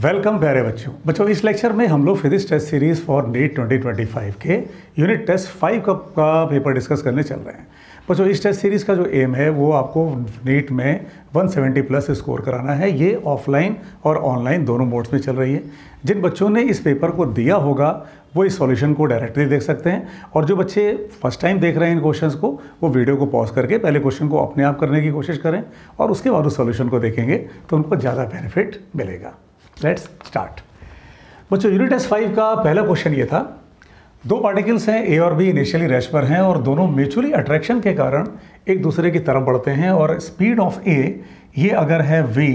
Welcome प्यारे बच्चों इस लेक्चर में हम लोग physics test series for NEET 2025 के यूनिट टेस्ट 5 का पेपर डिस्कस करने चल रहे हैं। बच्चों इस टेस्ट सीरीज़ का जो एम है वो आपको नीट में 170 प्लस स्कोर कराना है। ये ऑफलाइन और ऑनलाइन दोनों मोड्स में चल रही है। जिन बच्चों ने इस पेपर को दिया होगा वो इस सॉल्यूशन को डायरेक्टली देख सकते हैं, और जो बच्चे फर्स्ट टाइम देख रहे हैं इन क्वेश्चंस को वो वीडियो को पॉज करके पहले क्वेश्चन को अपने आप करने की कोशिश करें और उसके बाद उस सॉल्यूशन को देखेंगे तो उनको ज़्यादा बेनिफिट मिलेगा। Let's start. बच्चों यूनिट टेस्ट 5 का पहला क्वेश्चन ये था, दो पार्टिकल्स हैं ए और बी इनिशियली रेस्ट पर हैं और दोनों म्यूचुअली अट्रैक्शन के कारण एक दूसरे की तरफ बढ़ते हैं, और स्पीड ऑफ ए ये अगर है v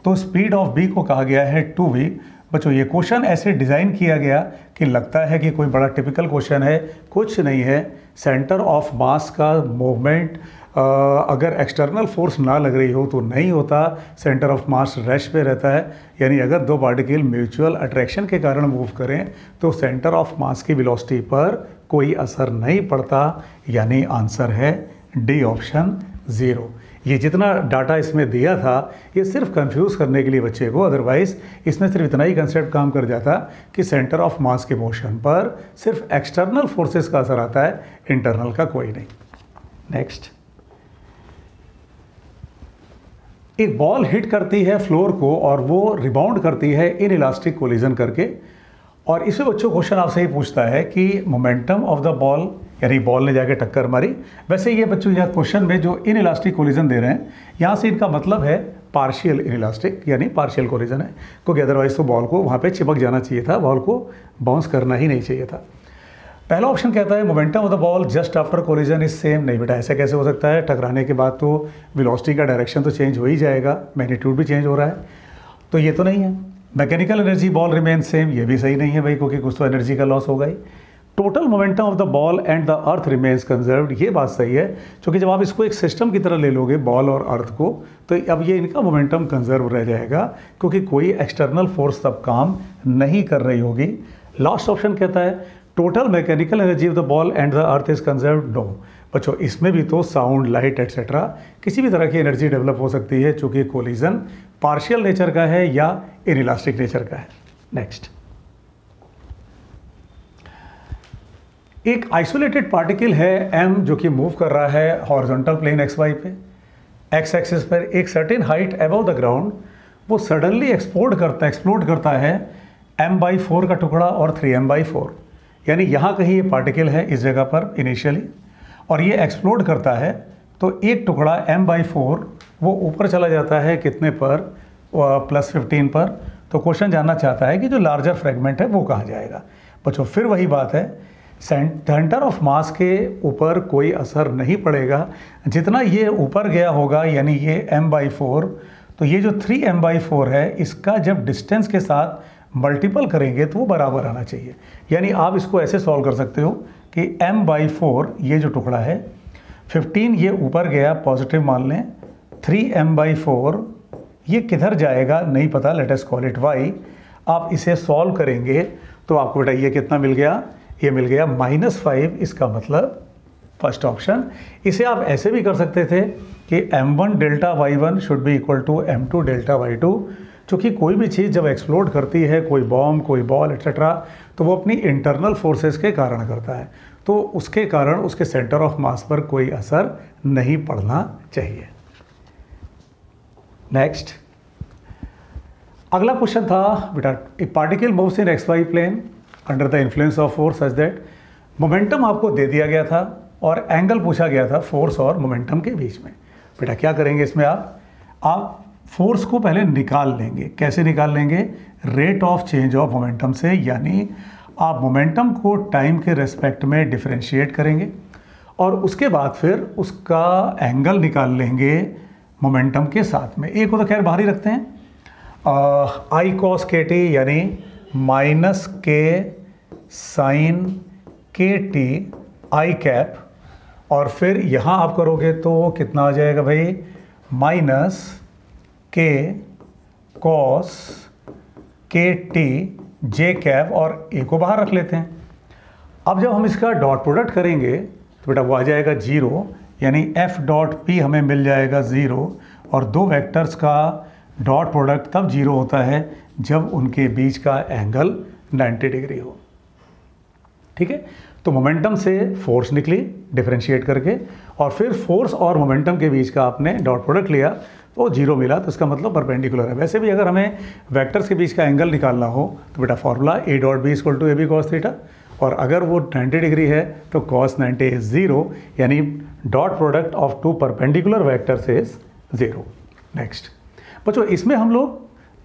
तो स्पीड ऑफ b को कहा गया है 2v। बच्चों ये क्वेश्चन ऐसे डिज़ाइन किया गया कि लगता है कि कोई बड़ा टिपिकल क्वेश्चन है, कुछ नहीं है। सेंटर ऑफ मास का मूवमेंट अगर एक्सटर्नल फोर्स ना लग रही हो तो नहीं होता, सेंटर ऑफ मास रेस्ट पे रहता है। यानी अगर दो पार्टिकल म्यूचुअल अट्रैक्शन के कारण मूव करें तो सेंटर ऑफ मास की वेलोसिटी पर कोई असर नहीं पड़ता, यानी आंसर है डी ऑप्शन 0। ये जितना डाटा इसमें दिया था ये सिर्फ कंफ्यूज करने के लिए बच्चे को, अदरवाइज इसमें सिर्फ इतना ही कंसेप्ट काम कर जाता कि सेंटर ऑफ मास के मोशन पर सिर्फ एक्सटर्नल फोर्सेस का असर आता है, इंटरनल का कोई नहीं। नेक्स्ट, एक बॉल हिट करती है फ्लोर को और वो रिबाउंड करती है इन इलास्टिक कोलिजन करके, और इसमें बच्चों क्वेश्चन आपसे ही पूछता है कि मोमेंटम ऑफ द बॉल, यानी बॉल ने जाके टक्कर मारी। वैसे ये बच्चों यहाँ क्वेश्चन में जो इन इलास्टिक कोलिजन दे रहे हैं यहाँ से इनका मतलब है पार्शियल इन इलास्टिक, यानी पार्शियल कोलिजन है, क्योंकि अदरवाइज तो बॉल को वहाँ पे चिपक जाना चाहिए था, बॉल को बाउंस करना ही नहीं चाहिए था। पहला ऑप्शन कहता है momentum of the ball just after collision is same. नहीं बेटा, ऐसा कैसे हो सकता है? टकराने के बाद तो वेलोसिटी का डायरेक्शन तो चेंज हो ही जाएगा, मैग्नीट्यूड भी चेंज हो रहा है, तो ये तो नहीं है। Mechanical energy ball remain same, ये भी सही नहीं है भाई, क्योंकि कुछ तो एनर्जी का लॉस होगा ही। Total momentum of the ball and the earth remains conserved, ये बात सही है, क्योंकि जब आप इसको एक सिस्टम की तरह ले लोगे बॉल और अर्थ को, तो अब ये इनका मोमेंटम कंजर्व रह जाएगा, क्योंकि कोई एक्सटर्नल फोर्स तब काम नहीं कर रही होगी। लास्ट ऑप्शन कहता है total mechanical energy of the ball and the earth is conserved. No बच्चों, इसमें भी तो साउंड, लाइट एट्सेट्रा किसी भी तरह की एनर्जी डेवलप हो सकती है, चूँकि कोलिजन पार्शियल नेचर का है या इनइलास्टिक नेचर का है। नेक्स्ट, एक आइसोलेटेड पार्टिकल है m जो कि मूव कर रहा है हॉरिजॉन्टल प्लेन xy पे, x एक्सिस पर एक certain height above the ground. वो सडनली एक्सप्लोड करता है m/4 का टुकड़ा और 3m/4, यानी यहाँ कहीं ये पार्टिकल है इस जगह पर इनिशियली, और ये एक्सप्लोड करता है तो एक टुकड़ा m/4 वो ऊपर चला जाता है कितने पर? +15 पर। तो क्वेश्चन जानना चाहता है कि जो लार्जर फ्रेगमेंट है वो कहाँ जाएगा। बच्चों फिर वही बात है, सेंटर ऑफ मास के ऊपर कोई असर नहीं पड़ेगा, जितना ये ऊपर गया होगा यानी ये m/4, तो ये जो 3m/4 है इसका जब डिस्टेंस के साथ मल्टीपल करेंगे तो वो बराबर आना चाहिए। यानी आप इसको ऐसे सॉल्व कर सकते हो कि m/4 ये जो टुकड़ा है, 15 ये ऊपर गया, पॉजिटिव मान लें, 3m/4 ये किधर जाएगा नहीं पता, let us call it y। आप इसे सॉल्व करेंगे तो आपको बेटा ये कितना मिल गया? ये मिल गया -5। इसका मतलब फर्स्ट ऑप्शन। इसे आप ऐसे भी कर सकते थे कि m1 delta y1 should be equal to m2 delta y2, क्योंकि कोई भी चीज़ जब एक्सप्लोड करती है, कोई बॉम्ब, कोई बॉल एट्सेट्रा, तो वो अपनी इंटरनल फोर्सेस के कारण करता है, तो उसके कारण उसके सेंटर ऑफ मास पर कोई असर नहीं पड़ना चाहिए। नेक्स्ट, अगला क्वेश्चन था बेटा, a particle moves in xy plane under the influence of force such that. Momentum आपको दे दिया गया था और एंगल पूछा गया था फोर्स और मोमेंटम के बीच में। बेटा क्या करेंगे इसमें? आप फोर्स को पहले निकाल लेंगे। कैसे निकाल लेंगे? Rate of change of momentum से, यानी आप मोमेंटम को टाइम के रेस्पेक्ट में डिफरेंशिएट करेंगे और उसके बाद फिर उसका एंगल निकाल लेंगे मोमेंटम के साथ में। एक को तो खैर बाहर ही रखते हैं, I cos kt यानी -k sin kt i cap, और फिर यहाँ आप करोगे तो कितना आ जाएगा भाई? -k cos kt j cap, और a को बाहर रख लेते हैं। अब जब हम इसका डॉट प्रोडक्ट करेंगे तो बेटा वो आ जाएगा 0, यानी f.p हमें मिल जाएगा 0, और दो वेक्टर्स का डॉट प्रोडक्ट तब 0 होता है जब उनके बीच का एंगल 90 डिग्री हो। ठीक है, तो मोमेंटम से फोर्स निकली डिफरेंशिएट करके, और फिर फोर्स और मोमेंटम के बीच का आपने डॉट प्रोडक्ट लिया तो 0 मिला, तो इसका मतलब परपेंडिकुलर है। वैसे भी अगर हमें वेक्टर्स के बीच का एंगल निकालना हो तो बेटा formula a dot B equal to AB cos theta, और अगर वो 90 डिग्री है तो cos 90 इज 0, यानी dot product of two perpendicular vectors is 0। Next बच्चों, इसमें हम लोग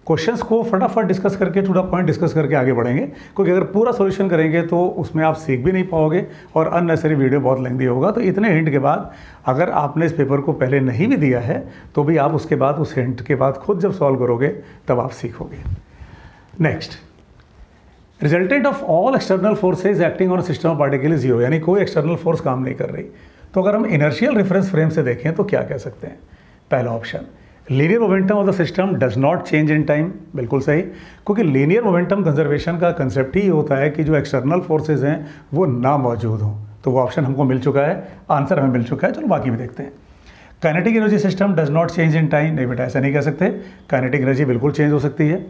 क्वेश्चंस को फटाफट डिस्कस करके, टू द पॉइंट डिस्कस करके आगे बढ़ेंगे, क्योंकि अगर पूरा सॉल्यूशन करेंगे तो उसमें आप सीख भी नहीं पाओगे और अननेसेसरी वीडियो बहुत लेंथी होगा। तो इतने हिंट के बाद अगर आपने इस पेपर को पहले नहीं भी दिया है तो भी आप उसके बाद उस हिंट के बाद खुद जब सॉल्व करोगे तब आप सीखोगे। Next, resultant of all external forces acting on system of particle is 0, यानी कोई एक्सटर्नल फोर्स काम नहीं कर रही। तो अगर हम इनर्शियल रेफरेंस फ्रेम से देखें तो क्या कह सकते हैं? पहला option, linear momentum of the system does not change in time. बिल्कुल सही, क्योंकि लीनियर मोमेंटम कंजर्वेशन का कंसेप्ट ही होता है कि जो एक्सटर्नल फोर्सेज हैं वो ना मौजूद हों। तो वो ऑप्शन हमको मिल चुका है, आंसर हमें मिल चुका है। चलो बाकी भी देखते हैं। Kinetic energy system does not change in time, नहीं बेटा ऐसा नहीं कह सकते, काइनेटिक एनर्जी बिल्कुल चेंज हो सकती है।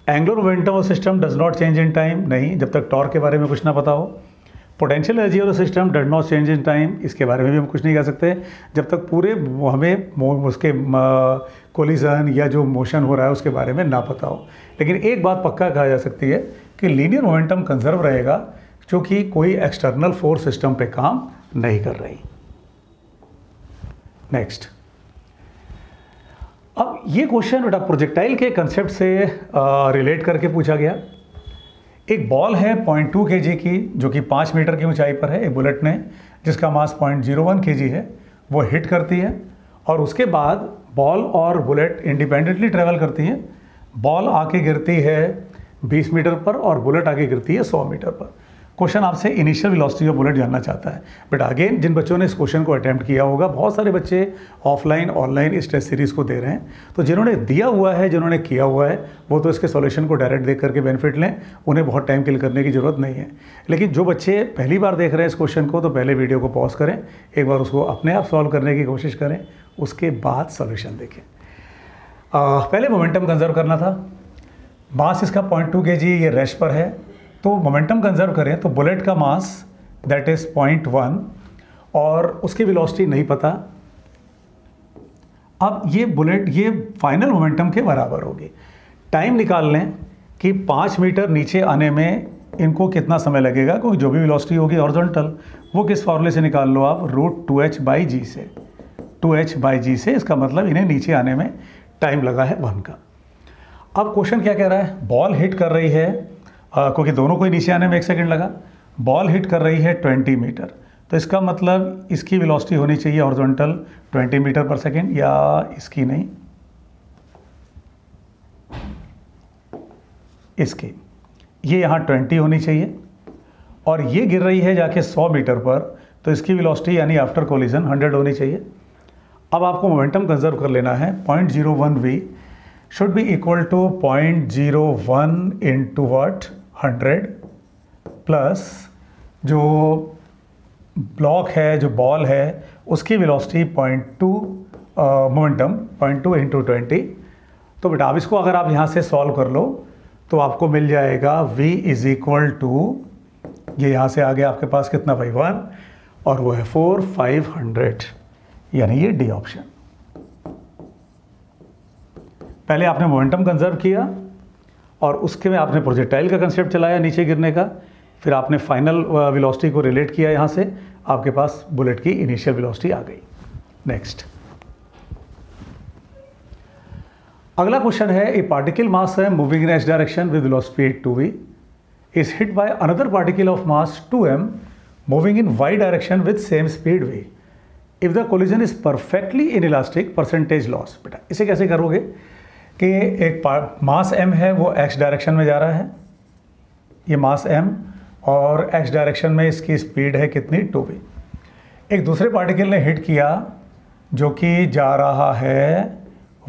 Angular momentum of system does not change in time, नहीं, जब तक टॉर्क के बारे में कुछ ना पता हो। Potential energy of the system does not change in time, इसके बारे में भी हम कुछ नहीं कह सकते जब तक पूरे हमें उसके कोलिजन या जो मोशन हो रहा है उसके बारे में ना पता हो। लेकिन एक बात पक्का कहा जा सकती है कि लीनियर मोमेंटम कंजर्व रहेगा, क्योंकि कोई एक्सटर्नल फोर्स सिस्टम पे काम नहीं कर रही। नेक्स्ट, अब ये क्वेश्चन बेटा प्रोजेक्टाइल के कंसेप्ट से रिलेट करके पूछा गया। एक बॉल है 0.2 kg की, जो कि 5 मीटर की ऊंचाई पर है। एक बुलेट ने, जिसका मास 0.01 kg है, वो हिट करती है, और उसके बाद बॉल और बुलेट इंडिपेंडेंटली ट्रेवल करती हैं। बॉल आके गिरती है 20 मीटर पर और बुलेट आके गिरती है 100 मीटर पर। क्वेश्चन आपसे इनिशियल वेलोसिटी ऑफ बुलेट जानना चाहता है। बट अगेन, जिन बच्चों ने इस क्वेश्चन को अटैम्प्ट किया होगा, बहुत सारे बच्चे ऑफलाइन ऑनलाइन इस टेस्ट सीरीज़ को दे रहे हैं, तो जिन्होंने दिया हुआ है, जिन्होंने किया हुआ है, वो तो इसके सॉल्यूशन को डायरेक्ट देख करके बेनिफिट लें, उन्हें बहुत टाइम किल करने की ज़रूरत नहीं है। लेकिन जो बच्चे पहली बार देख रहे हैं इस क्वेश्चन को, तो पहले वीडियो को पॉज करें, एक बार उसको अपने आप सॉल्व करने की कोशिश करें, उसके बाद सॉल्यूशन देखें। पहले मोमेंटम कंजर्व करना था। मास इसका 0.2 kg ये रेस्ट पर है, तो मोमेंटम कंजर्व करें तो बुलेट का मास दैट इज़ 0.1 और उसकी वेलोसिटी नहीं पता। अब ये बुलेट ये फाइनल मोमेंटम के बराबर होगी। टाइम निकाल लें कि 5 मीटर नीचे आने में इनको कितना समय लगेगा, क्योंकि जो भी वेलोसिटी होगी हॉरिजॉन्टल, वो किस फॉर्मूले से निकाल लो आप, √2h/g से। 2h/g से, इसका मतलब इन्हें नीचे आने में टाइम लगा है 1 का। अब क्वेश्चन क्या कह रहा है? बॉल हिट कर रही है, क्योंकि दोनों को ही नीचे आने में 1 सेकंड लगा, बॉल हिट कर रही है 20 मीटर, तो इसका मतलब इसकी वेलोसिटी होनी चाहिए हॉरिजॉन्टल 20 मीटर पर सेकंड, या इसकी नहीं, इसकी, ये यहाँ 20 होनी चाहिए, और ये गिर रही है जाके 100 मीटर पर, तो इसकी वेलोसिटी यानी आफ्टर कोलिजन 100 होनी चाहिए। अब आपको मोमेंटम कंजर्व कर लेना है। 0.01 v should be equal to 0.01 into what 100 plus जो ब्लॉक है, जो बॉल है, उसकी वेलोसिटी 0.2 मोमेंटम 0.2 इंटू 20। तो बेटा अब इसको अगर आप यहाँ से सॉल्व कर लो तो आपको मिल जाएगा v इज इक्वल टू, ये यहाँ से आ गया आपके पास कितना भाई 1, और वो है 4/500, यानी ये डी ऑप्शन। पहले आपने मोमेंटम कंजर्व किया और उसके में आपने प्रोजेक्टाइल का कंसेप्ट चलाया नीचे गिरने का, फिर आपने फाइनल वेलोसिटी को रिलेट किया, यहाँ से आपके पास बुलेट की इनिशियल वेलोसिटी आ गई। नेक्स्ट, अगला क्वेश्चन है, ए पार्टिकल मास है moving in H direction with velocity 2v is hit by another particle of mass 2m moving in y direction with same speed v। If the collision is perfectly inelastic, percentage loss. बेटा इसे कैसे करोगे कि एक मास m है, वो x direction में जा रहा है, ये मास m, और x डायरेक्शन में इसकी स्पीड है कितनी 2v। एक दूसरे पार्टिकल ने हिट किया जो कि जा रहा है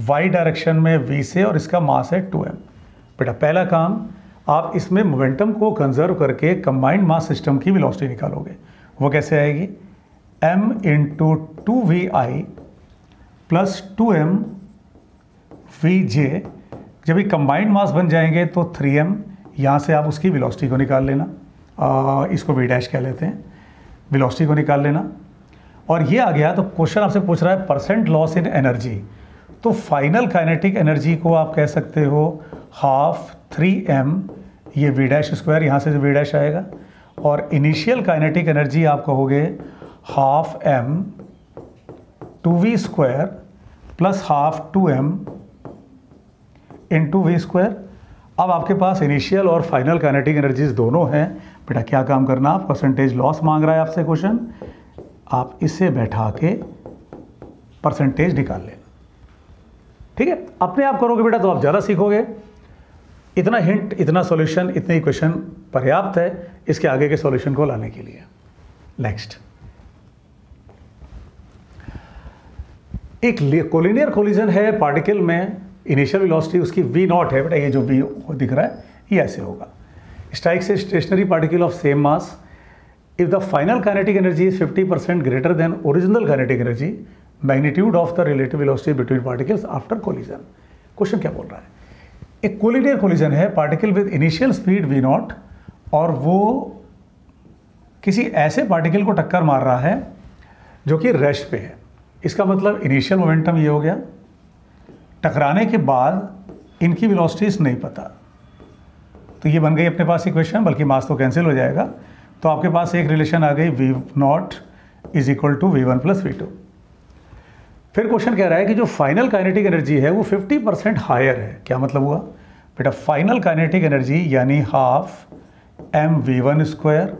y डायरेक्शन में v से, और इसका मास है 2m। बेटा पहला काम, आप इसमें मोमेंटम को कंजर्व करके कंबाइंड मास सिस्टम की वेलोसिटी निकालोगे। वो कैसे आएगी? m into 2vi plus 2m vj, जब ये कंबाइंड मास बन जाएंगे तो 3m, यहाँ से आप उसकी वेलोसिटी को निकाल लेना, इसको v डैश कह लेते हैं, वेलोसिटी को निकाल लेना। और ये आ गया तो क्वेश्चन आपसे पूछ रहा है परसेंट लॉस इन एनर्जी, तो फाइनल काइनेटिक एनर्जी को आप कह सकते हो हाफ 3m, ये v डैश स्क्वायर, यहाँ से जो v डैश आएगा, और इनिशियल काइनेटिक एनर्जी आप कहोगे half m 2v square plus half 2m into v square. अब आपके पास इनिशियल और फाइनल काइनेटिक एनर्जीज दोनों हैं। बेटा क्या काम करना, आप परसेंटेज लॉस मांग रहा है आपसे क्वेश्चन, आप इसे बैठा के परसेंटेज निकाल लेना। ठीक है, अपने आप करोगे बेटा तो आप ज़्यादा सीखोगे। इतना हिंट, इतना सॉल्यूशन, इतने इक्वेशन पर्याप्त है इसके आगे के सॉल्यूशन को लाने के लिए। नेक्स्ट, एक कोलिनियर कोलिजन है पार्टिकल में, इनिशियल वेलोसिटी उसकी v नॉट है बेटा, ये जो v दिख रहा है ये ऐसे होगा। Strikes a stationary particle of same mass, if the final kinetic energy is 50% greater than original kinetic energy, magnitude of the relative velocity between particles after collision. Question क्या बोल रहा है, एक कोलिनियर कोलिजन है, particle with initial speed v not, और वो किसी ऐसे पार्टिकल को टक्कर मार रहा है जो कि रेस्ट पे है। इसका मतलब इनिशियल मोमेंटम ये हो गया, टकराने के बाद इनकी वेलोसिटीज नहीं पता, तो ये बन गई अपने पास इक्वेशन, बल्कि मास तो कैंसिल हो जाएगा। तो आपके पास एक रिलेशन आ गई v not is equal to v1 plus v2। फिर क्वेश्चन कह रहा है कि जो फाइनल काइनेटिक एनर्जी है वो 50% हायर है। क्या मतलब हुआ बेटा, फाइनल काइनेटिक एनर्जी यानी half mv1 square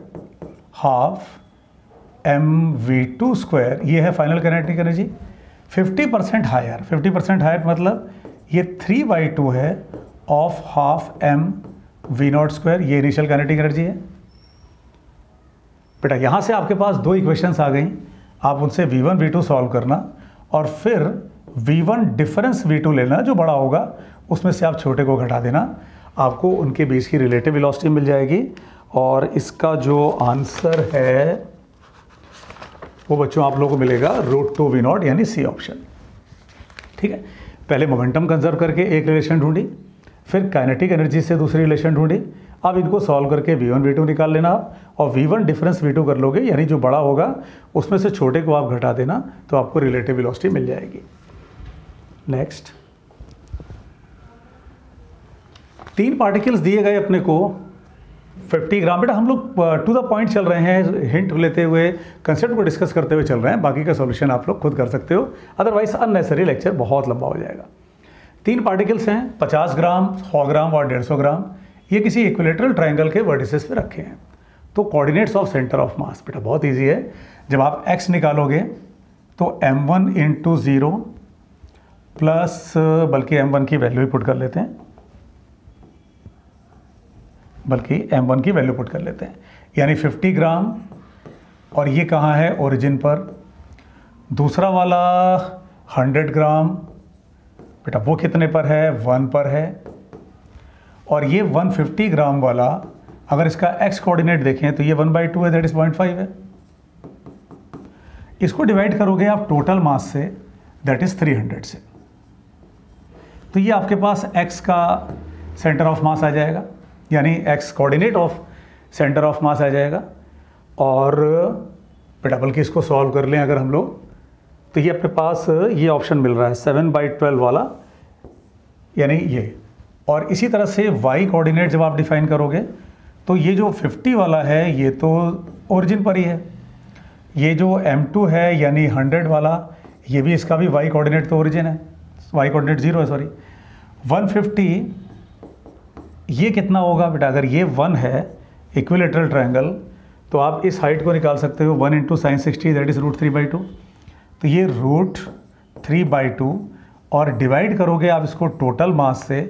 half mv2 square, ये है final kinetic energy. 50% higher, 50% higher मतलब ये 3/2 है of half mv not square, ये इनिशियल काइनेटिक एनर्जी है। बेटा यहाँ से आपके पास दो इक्वेशंस आ गई, आप उनसे v1 v2 सॉल्व करना, और फिर v1 डिफरेंस v2 लेना, जो बड़ा होगा उसमें से आप छोटे को घटा देना, आपको उनके बीच की रिलेटिव वेलोसिटी मिल जाएगी। और इसका जो आंसर है वो बच्चों आप लोगों को मिलेगा √2v नॉट, यानी सी ऑप्शन। ठीक है, पहले मोमेंटम कंजर्व करके एक रिलेशन ढूंढी, फिर काइनेटिक एनर्जी से दूसरी रिलेशन ढूंढी। अब इनको सॉल्व करके v1 v2 निकाल लेना आप, और v1 डिफरेंस v2 कर लोगे, यानी जो बड़ा होगा उसमें से छोटे को आप घटा देना, तो आपको रिलेटिव वेलोसिटी मिल जाएगी। नेक्स्ट, 3 पार्टिकल्स दिए गए अपने को 50 ग्राम। बेटा हम लोग टू द पॉइंट चल रहे हैं, हिंट लेते हुए, कंसेप्ट को डिस्कस करते हुए चल रहे हैं, बाकी का सॉल्यूशन आप लोग खुद कर सकते हो, अदरवाइज अननेसेसरी लेक्चर बहुत लंबा हो जाएगा। 3 पार्टिकल्स हैं, 50 ग्राम, 100 ग्राम और 150 ग्राम। ये किसी इक्विलेटरल ट्रायंगल के वर्टिसेस पे रखे हैं। तो कोऑर्डिनेट्स ऑफ सेंटर ऑफ मास, बेटा बहुत इजी है, जब आप x निकालोगे तो m1 इंटू 0 प्लस, बल्कि m1 की वैल्यू ही पुट कर लेते हैं, यानी 50 ग्राम, और ये कहाँ है, ओरिजिन पर। दूसरा वाला 100 ग्राम, बेटा वो कितने पर है, 1 पर है। और ये 150 ग्राम वाला, अगर इसका x कोऑर्डिनेट देखें तो ये 1/2 है, दैट इज 0.5 है। इसको डिवाइड करोगे आप टोटल मास से, दैट इज 300 से, तो ये आपके पास x का सेंटर ऑफ मास आ जाएगा, यानी x coordinate of centre of mass आ जाएगा। और बेटा बल्कि इसको सॉल्व कर लें अगर हम लोग, तो ये अपने पास ये ऑप्शन मिल रहा है 7/12 वाला, यानी ये। और इसी तरह से y कोऑर्डिनेट जब आप डिफाइन करोगे तो ये जो 50 वाला है ये तो ओरिजिन पर ही है, ये जो m2 है यानी 100 वाला, ये भी, इसका भी y कोऑर्डिनेट तो ओरिजिन है, y कोऑर्डिनेट 0 है, सॉरी। 150 ये कितना होगा बेटा, अगर ये 1 है इक्विलेटरल ट्रायंगल, तो आप इस हाइट को निकाल सकते हो, 1 इंटू साइन 60 दैट इज √3/2, तो ये √3/2, और डिवाइड करोगे आप इसको टोटल मास से,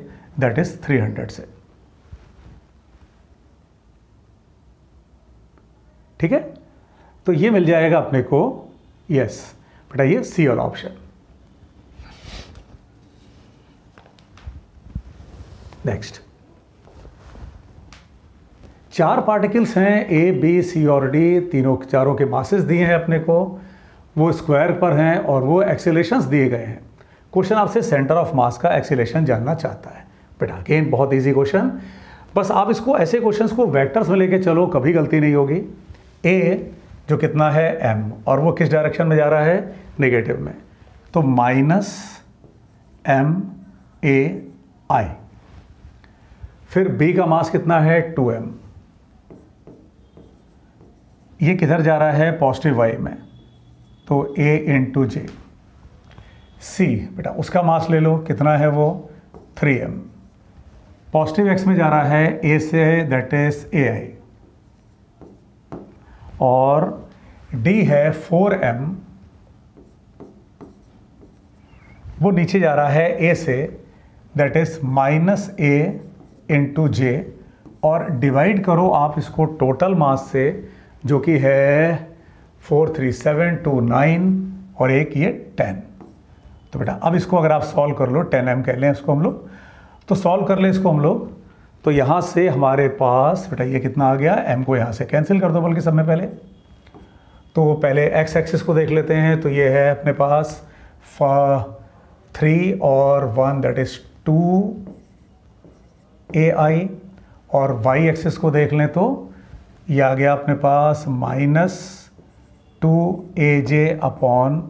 दैट इज 300 से। ठीक है, तो ये मिल जाएगा अपने को, यस बेटा, ये सी वाला ऑप्शन। नेक्स्ट, 4 पार्टिकल्स हैं, ए बी सी और डी, चारों के मासेस दिए हैं अपने को, वो स्क्वायर पर हैं और वो एक्सेलेरेशंस दिए गए हैं। क्वेश्चन आपसे सेंटर ऑफ मास का एक्सेलेरेशन जानना चाहता है। बेटा अगेन बहुत इजी क्वेश्चन, बस आप इसको ऐसे क्वेश्चंस को वेक्टर्स में लेके चलो, कभी गलती नहीं होगी। ए जो कितना है m, और वो किस डायरेक्शन में जा रहा है, नेगेटिव में, तो माइनस m a i। फिर b का मास कितना है 2m, ये किधर जा रहा है, पॉजिटिव y में, तो a इंटू जे। c बेटा उसका मास ले लो, कितना है वो 3m, पॉजिटिव x में जा रहा है a से, दैट इज ai, और d है 4m, वो नीचे जा रहा है a से, that is minus a into J, और डिवाइड करो आप इसको टोटल मास से जो कि है 4 3 7 2 9 और एक ये 10। तो बेटा अब इसको अगर आप सॉल्व कर लो, 10m कह लें इसको हम लोग, तो सॉल्व कर लें इसको हम लोग, तो यहाँ से हमारे पास बेटा ये कितना आ गया, m को यहाँ से कैंसिल कर दो बल्कि सब में पहले। तो पहले x एक्सिस को देख लेते हैं, तो ये है अपने पास 3 और 1 दैट इज 2ai, और y एक्सिस को देख लें तो ये आ गया अपने पास माइनस 2aj अपॉन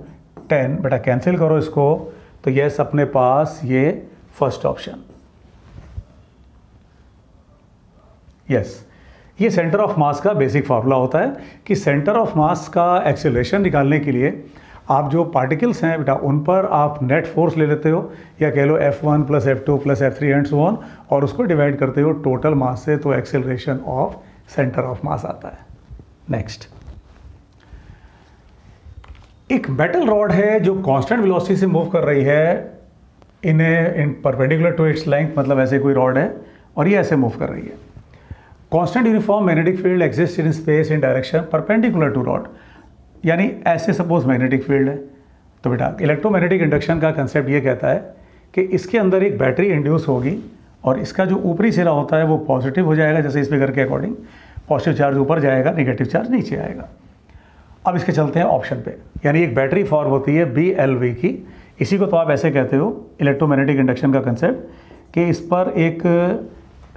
10। बेटा कैंसिल करो इसको, तो यस अपने पास ये फर्स्ट ऑप्शन, यस ये सेंटर ऑफ मास का बेसिक फार्मूला होता है कि सेंटर ऑफ मास का एक्सेलरेशन निकालने के लिए आप जो पार्टिकल्स हैं बेटा उन पर आप नेट फोर्स ले लेते हो, या कह लो F1 plus F2 plus F3 and so on, और उसको डिवाइड करते हो टोटल मास से, तो एक्सेलरेशन ऑफ सेंटर ऑफ मास आता है। नेक्स्ट, एक मेटल रॉड है जो कांस्टेंट वेलोसिटी से मूव कर रही है इन परपेंडिकुलर टू इट्स लेंथ, मतलब ऐसे कोई रॉड है और ये ऐसे मूव कर रही है। Constant uniform magnetic field exist in space in direction perpendicular to rod, यानी ऐसे सपोज मैग्नेटिक फील्ड है, तो बेटा इलेक्ट्रोमैग्नेटिक इंडक्शन का कंसेप्ट ये कहता है कि इसके अंदर एक बैटरी इंड्यूस होगी और इसका जो ऊपरी सिरा होता है वो पॉजिटिव हो जाएगा, जैसे इस फिगर के अकॉर्डिंग पॉजिटिव चार्ज ऊपर जाएगा, नेगेटिव चार्ज नीचे आएगा। अब इसके चलते हैं ऑप्शन पे, यानी एक बैटरी फॉर्म होती है BLV की, इसी को तो आप ऐसे कहते हो इलेक्ट्रोमैग्नेटिक इंडक्शन का कंसेप्ट, कि इस पर एक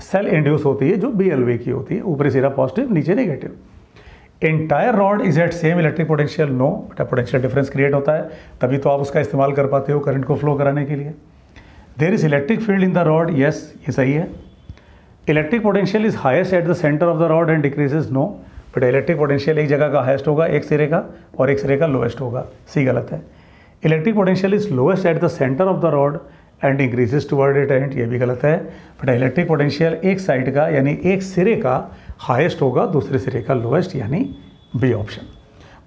सेल इंड्यूस होती है जो BLV की होती है, ऊपरी सिरा पॉजिटिव नीचे negative. Entire rod is at same electric potential, no बेटा पोटेंशियल डिफरेंस क्रिएट होता है, तभी तो आप उसका इस्तेमाल कर पाते हो करंट को फ्लो कराने के लिए। There is electric field in the rod, yes ये सही है। Electric potential is highest at the centre of the rod and decreases, no बेटा इलेक्ट्रिक पोटेंशियल एक जगह का हाईएस्ट होगा, एक सिरे का, और एक सिरे का लोएस्ट होगा, सी गलत है। Electric potential is lowest eight the centre of the rod and increases toward it and, ये भी गलत है। बेटा इलेक्ट्रिक पोटेंशियल एक साइड का यानी एक सिरे का हाईएस्ट होगा, दूसरे सिरे का लोएस्ट, यानी बी ऑप्शन।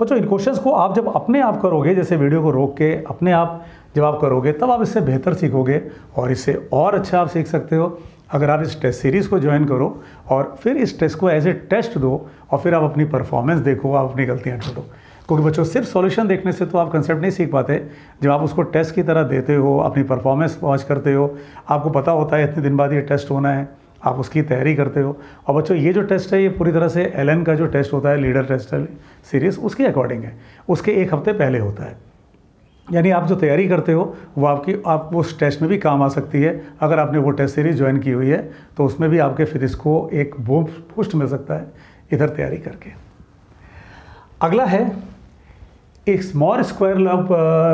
बच्चों इन क्वेश्चंस को आप जब अपने आप करोगे, जैसे वीडियो को रोक के अपने आप जब आप करोगे, तब आप इससे बेहतर सीखोगे और इससे और अच्छा आप सीख सकते हो अगर आप इस टेस्ट सीरीज़ को ज्वाइन करो और फिर इस टेस्ट को एज ए टेस्ट दो और फिर आप अपनी परफॉर्मेंस देखो, आप अपनी गलतियाँ ढूंढो। क्योंकि बच्चों सिर्फ सॉल्यूशन देखने से तो आप कंसेप्ट नहीं सीख पाते, जब आप उसको टेस्ट की तरह देते हो, अपनी परफॉर्मेंस वॉच करते हो, आपको पता होता है इतने दिन बाद ये टेस्ट होना है, आप उसकी तैयारी करते हो। और बच्चों ये जो टेस्ट है ये पूरी तरह से LN का जो टेस्ट होता है, लीडर टेस्ट सीरीज़, उसके अकॉर्डिंग है, उसके एक हफ्ते पहले होता है। यानी आप जो तैयारी करते हो वो आप उस टेस्ट में भी काम आ सकती है। अगर आपने वो टेस्ट सीरीज़ ज्वाइन की हुई है तो उसमें भी आपके फिजिक्स को एक बूस्ट मिल सकता है इधर तैयारी करके। अगला है एक स्मॉल स्क्वायर लूप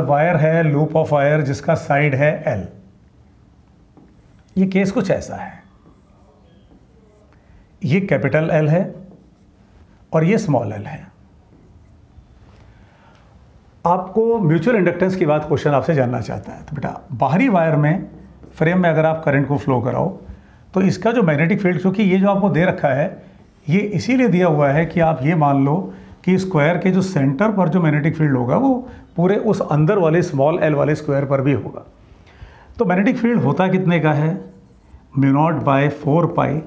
वायर है, लूप ऑफ वायर जिसका साइड है L। ये केस कुछ ऐसा है, ये कैपिटल L है और ये स्मॉल l है। आपको म्यूचुअल इंडक्टेंस की बात क्वेश्चन आपसे जानना चाहता है, तो बेटा बाहरी वायर में फ्रेम में अगर आप करंट को फ्लो कराओ तो इसका जो मैग्नेटिक फील्ड, क्योंकि ये जो आपको दे रखा है ये इसीलिए दिया हुआ है कि आप ये मान लो कि स्क्वायर के जो सेंटर पर जो मैग्नेटिक फील्ड होगा वो पूरे उस अंदर वाले स्मॉल l वाले स्क्वायर पर भी होगा। तो मैग्नेटिक फील्ड होता कितने का है, μ0 बाय 4 पाई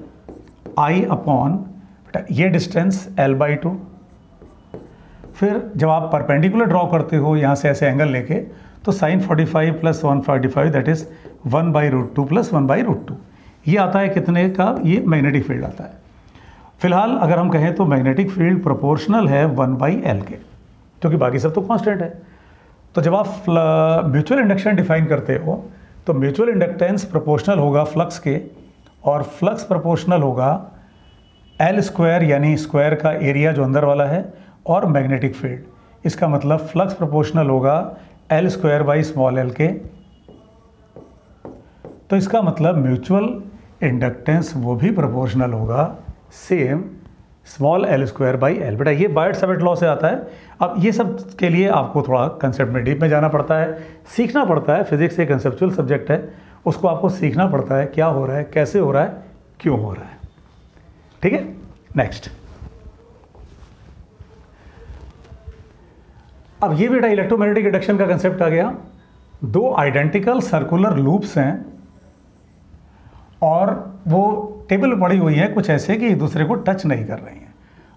I अपॉन बेटा ये डिस्टेंस L/2। फिर जब आप परपेंडिकुलर ड्रॉ करते हो यहाँ से ऐसे एंगल लेके, तो sin 45 plus 145 that is 1/√2 plus 1/√2, ये आता है कितने का, ये मैग्नेटिक फील्ड आता है। फिलहाल अगर हम कहें तो मैग्नेटिक फील्ड प्रोपोर्शनल है 1/L के, क्योंकि बाकी सब तो कांस्टेंट है। तो जब आप म्यूचुअल इंडक्शन डिफाइन करते हो तो म्यूचुअल इंडक्टेंस प्रोपोर्शनल होगा फ्लक्स के, और फ्लक्स प्रोपोर्शनल होगा एल स्क्वायर यानी स्क्वायर का एरिया जो अंदर वाला है और मैग्नेटिक फील्ड। इसका मतलब फ्लक्स प्रोपोर्शनल होगा L square by small L के। तो इसका मतलब म्यूचुअल इंडक्टेंस वो भी प्रोपोर्शनल होगा same small L square by L. बेटा ये बायट-सावर्ट लॉ से आता है। अब ये सब के लिए आपको थोड़ा कंसेप्ट में डीप में जाना पड़ता है, सीखना पड़ता है। फिजिक्स एक कंसेप्चुअल सब्जेक्ट है, उसको आपको सीखना पड़ता है क्या हो रहा है, कैसे हो रहा है, क्यों हो रहा है। ठीक है, नेक्स्ट। अब ये बेटा इलेक्ट्रोमैग्नेटिक इंडक्शन का कंसेप्ट आ गया। दो आइडेंटिकल सर्कुलर लूप्स हैं और वो टेबल पड़ी हुई है कुछ ऐसे कि एक दूसरे को टच नहीं कर रही हैं।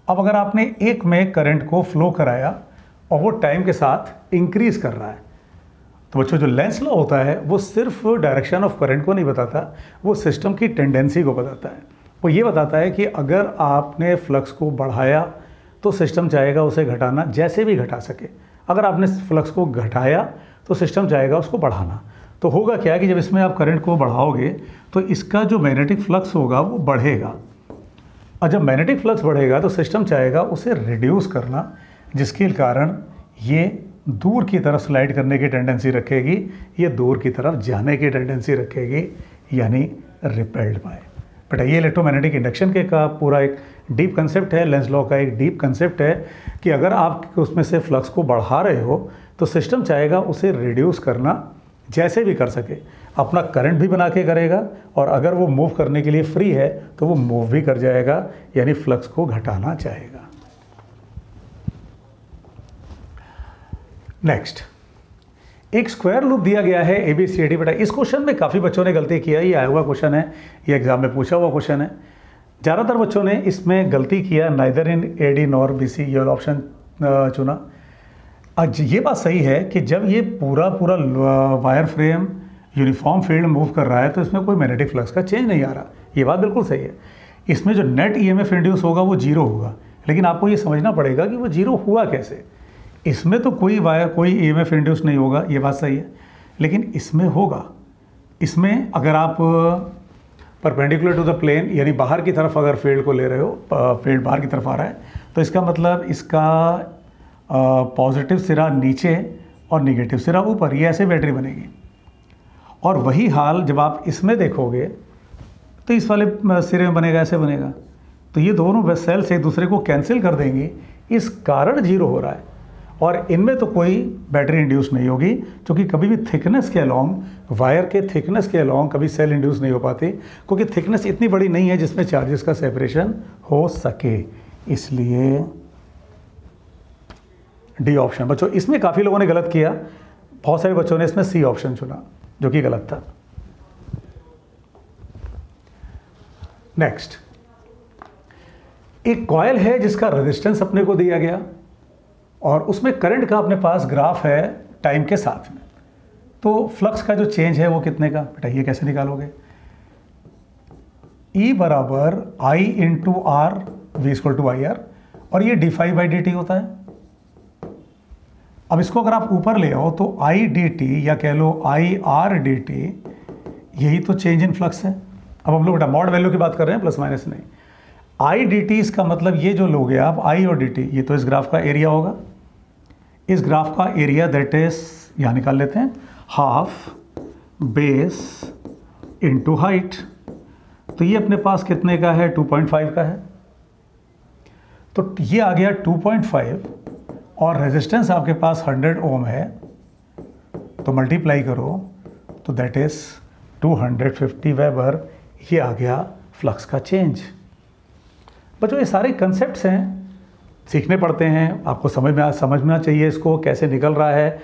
अब अगर आपने एक में करंट को फ्लो कराया और वो टाइम के साथ इंक्रीज कर रहा है, तो बच्चों जो लेंस लॉ होता है वो सिर्फ डायरेक्शन ऑफ करंट को नहीं बताता, वो सिस्टम की टेंडेंसी को बताता है। वो ये बताता है कि अगर आपने फ्लक्स को बढ़ाया तो सिस्टम चाहेगा उसे घटाना जैसे भी घटा सके, अगर आपने फ्लक्स को घटाया तो सिस्टम चाहेगा उसको बढ़ाना। तो होगा क्या कि जब इसमें आप करंट को बढ़ाओगे तो इसका जो मैग्नेटिक फ्लक्स होगा वो बढ़ेगा, और जब मैग्नेटिक फ्लक्स बढ़ेगा तो सिस्टम चाहेगा उसे रिड्यूस करना, जिसके कारण ये दूर की तरफ स्लाइड करने की टेंडेंसी रखेगी, ये दूर की तरफ जाने की टेंडेंसी रखेगी, यानी रिपेल्ड बाय। बेटा ये इलेक्ट्रोमैग्नेटिक इंडक्शन के का पूरा एक डीप कंसेप्ट है, लेंस लॉ का एक डीप कंसेप्ट है कि अगर आप उसमें से फ्लक्स को बढ़ा रहे हो तो सिस्टम चाहेगा उसे रिड्यूस करना जैसे भी कर सके, अपना करंट भी बना के करेगा, और अगर वो मूव करने के लिए फ्री है तो वो मूव भी कर जाएगा, यानी फ्लक्स को घटाना चाहेगा। नेक्स्ट, एक स्क्वायर लूप दिया गया है ABCD। बेटा इस क्वेश्चन में काफ़ी बच्चों ने गलती किया, ये आया हुआ क्वेश्चन है, ये एग्जाम में पूछा हुआ क्वेश्चन है। ज़्यादातर बच्चों ने इसमें गलती किया, neither in AD nor BC ये वाला ऑप्शन चुना। आज ये बात सही है कि जब ये पूरा wire frame uniform field move कर रहा है तो इसमें कोई मैग्नेटिक फ्लक्स का चेंज नहीं आ रहा, ये बात बिल्कुल सही है। इसमें जो नेट EMF इंड्यूस होगा वो जीरो होगा, लेकिन आपको ये समझना पड़ेगा कि वो जीरो हुआ कैसे। इसमें तो कोई EMF इंड्यूस नहीं होगा, ये बात सही है, लेकिन इसमें होगा। इसमें अगर आप परपेंडिकुलर टू द प्लेन यानी बाहर की तरफ अगर फील्ड को ले रहे हो, फील्ड बाहर की तरफ आ रहा है, तो इसका मतलब इसका पॉजिटिव सिरा नीचे और निगेटिव सिरा ऊपर, ये ऐसे बैटरी बनेगी। और वही हाल जब आप इसमें देखोगे तो इस वाले सिरे में बनेगा, ऐसे बनेगा। तो ये दोनों सेल्स एक दूसरे को कैंसिल कर देंगी, इस कारण जीरो हो रहा है। और इनमें तो कोई बैटरी इंड्यूस नहीं होगी, क्योंकि कभी भी थिकनेस के अलोंग, वायर के थिकनेस के अलोंग कभी सेल इंड्यूस नहीं हो पाती, क्योंकि थिकनेस इतनी बड़ी नहीं है जिसमें चार्जेस का सेपरेशन हो सके। इसलिए डी ऑप्शन। बच्चों इसमें काफ़ी लोगों ने गलत किया, बहुत सारे बच्चों ने इसमें सी ऑप्शन चुना, जो कि गलत था। नेक्स्ट, एक कॉइल है जिसका रेजिस्टेंस अपने को दिया गया और उसमें करंट का अपने पास ग्राफ है टाइम के साथ में। तो फ्लक्स का जो चेंज है वो कितने का, बेटा ये कैसे निकालोगे? E बराबर I into R, V equal to I R, और ये d∅/dt होता है। अब इसको अगर आप ऊपर ले आओ तो I dt या कह लो IR/dt, यही तो चेंज इन फ्लक्स है। अब हम लोग बेटा मॉड वैल्यू की बात कर रहे हैं, प्लस माइनस नहीं। I dt इसका मतलब ये जो लोगे आप I और dt, ये तो इस ग्राफ का एरिया होगा। इस ग्राफ का एरिया दैट इज, यहाँ निकाल लेते हैं, हाफ बेस इंटू हाइट। तो ये अपने पास कितने का है? 2.5 का है। तो ये आ गया 2.5 और रेजिस्टेंस आपके पास 100 ओम है, तो मल्टीप्लाई करो तो दैट इज 250 वेबर। ये आ गया फ्लक्स का चेंज। बच्चों ये सारे कंसेप्ट्स हैं, सीखने पड़ते हैं, आपको समझना चाहिए इसको कैसे निकल रहा है।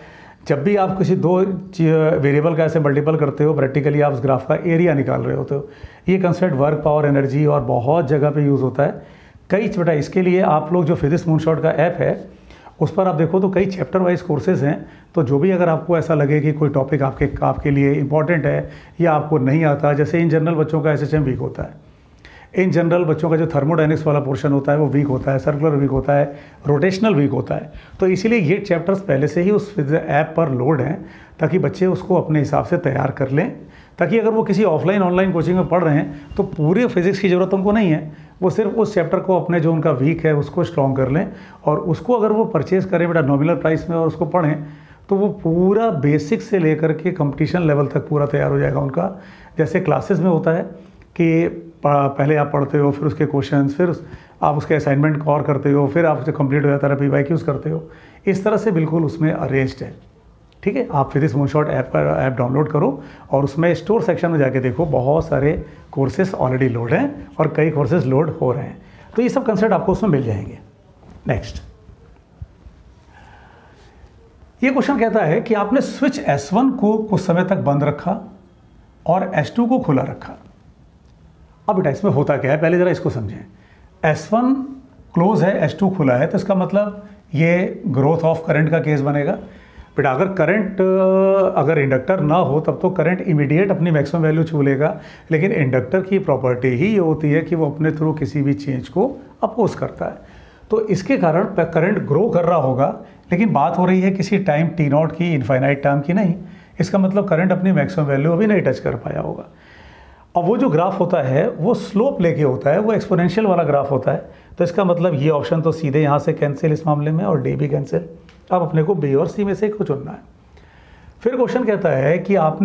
जब भी आप किसी दो वेरिएबल का ऐसे मल्टीपल करते हो, प्रैक्टिकली आप उस ग्राफ का एरिया निकाल रहे होते हो। ये कंसेप्ट वर्क, पावर, एनर्जी और बहुत जगह पे यूज़ होता है। कई बेटा इसके लिए आप लोग जो फिजिक्स मूनशॉट का ऐप है उस पर आप देखो तो कई चैप्टर वाइज कोर्सेज हैं। तो जो भी अगर आपको ऐसा लगे कि कोई टॉपिक आपके लिए इंपॉर्टेंट है या आपको नहीं आता, जैसे इन जनरल बच्चों का SHM वीक होता है, इन जनरल बच्चों का जो थर्मोडायनेमिक्स वाला पोर्शन होता है वो वीक होता है, सर्कुलर वीक होता है, रोटेशनल वीक होता है। तो इसीलिए ये चैप्टर्स पहले से ही उस ऐप पर लोड हैं ताकि बच्चे उसको अपने हिसाब से तैयार कर लें, ताकि अगर वो किसी ऑफलाइन ऑनलाइन कोचिंग में पढ़ रहे हैं तो पूरे फिजिक्स की ज़रूरत उनको नहीं है, वो सिर्फ उस चैप्टर को अपने जो उनका वीक है उसको स्ट्रॉन्ग कर लें और उसको अगर वो परचेज़ करें बेटा नॉमिनल प्राइस में और उसको पढ़ें तो वो पूरा बेसिक से लेकर के कंपटीशन लेवल तक पूरा तैयार हो जाएगा उनका। जैसे क्लासेस में होता है कि पहले आप पढ़ते हो, फिर उसके क्वेश्चंस, फिर आप उसके असाइनमेंट और करते हो, फिर आप जब कंप्लीट हो जाता है PYQs करते हो, इस तरह से बिल्कुल उसमें अरेंज्ड है। ठीक है, आप फिजिक्स मूनशॉट ऐप डाउनलोड करो और उसमें स्टोर सेक्शन में जाके देखो, बहुत सारे कोर्सेज ऑलरेडी लोड हैं और कई कोर्सेज लोड हो रहे हैं, तो ये सब कंसेप्ट आपको उसमें मिल जाएंगे। नेक्स्ट, ये क्वेश्चन कहता है कि आपने स्विच S1 को कुछ समय तक बंद रखा और S2 को खुला रखा। अब बेटा इसमें होता क्या है, पहले ज़रा इसको समझें। S1 क्लोज है, S2 खुला है, तो इसका मतलब ये ग्रोथ ऑफ करंट का केस बनेगा। बेटा अगर करंट अगर इंडक्टर ना हो तब तो करंट इमीडिएट अपनी मैक्सिमम वैल्यू छू लेगा, लेकिन इंडक्टर की प्रॉपर्टी ही ये होती है कि वो अपने थ्रू किसी भी चेंज को अपोज करता है, तो इसके कारण करंट ग्रो कर रहा होगा, लेकिन बात हो रही है किसी टाइम t0 की, इनफाइनाइट टाइम की नहीं। इसका मतलब करंट अपनी मैक्सिमम वैल्यू अभी नहीं टच कर पाया होगा। अब वो जो ग्राफ होता है वो स्लोप लेके होता है, वो एक्सपोनेंशियल वाला ग्राफ होता है, तो इसका मतलब ये ऑप्शन तो सीधे यहाँ से कैंसिल इस मामले में और डी भी कैंसिल। अब अपने को बी और सी में से कुछ चुनना है। फिर क्वेश्चन कहता है कि आपने